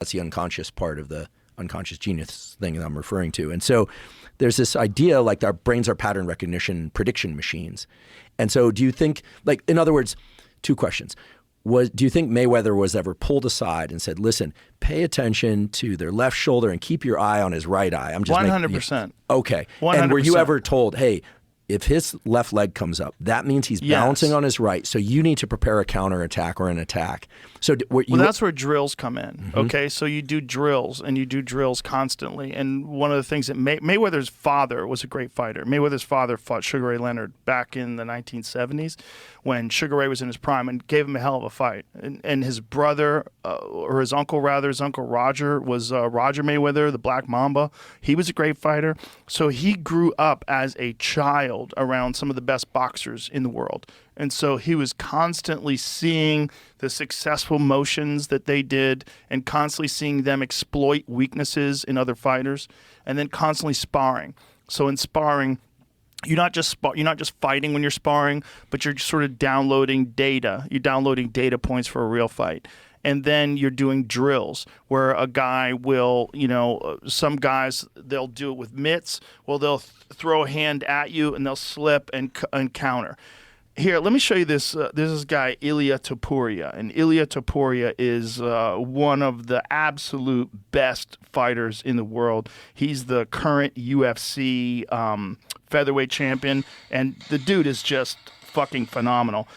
That's the unconscious part of the unconscious genius thing that I'm referring to. And so there's this idea like our brains are pattern recognition prediction machines. And so do you think, like, in other words, two questions. Do you think Mayweather was ever pulled aside and said, listen, pay attention to their left shoulder and keep your eye on his right eye? I'm just 100%. Okay. 100%. And were you ever told, hey, if his left leg comes up, that means he's balancing on his right. So you need to prepare a counterattack or an attack. So that's where drills come in. Okay, so you do drills, and you do drills constantly. And one of the things that Mayweather's father was a great fighter. Mayweather's father fought Sugar Ray Leonard back in the 1970s when Sugar Ray was in his prime, and gave him a hell of a fight. And his brother, or his uncle rather, his uncle Roger, was Roger Mayweather, the Black Mamba. He was a great fighter. So he grew up as a child around some of the best boxers in the world. And so he was constantly seeing the successful motions that they did and constantly seeing them exploit weaknesses in other fighters, and then constantly sparring. So in sparring, you're not just fighting when you're sparring, but you're sort of downloading data. You're downloading data points for a real fight. And then you're doing drills where a guy will, some guys, they'll do it with mitts. Well, they'll throw a hand at you and they'll slip and counter. Here, let me show you this. There's this guy, Ilya Topuria. And Ilya Topuria is one of the absolute best fighters in the world. He's the current UFC featherweight champion. And the dude is just fucking phenomenal.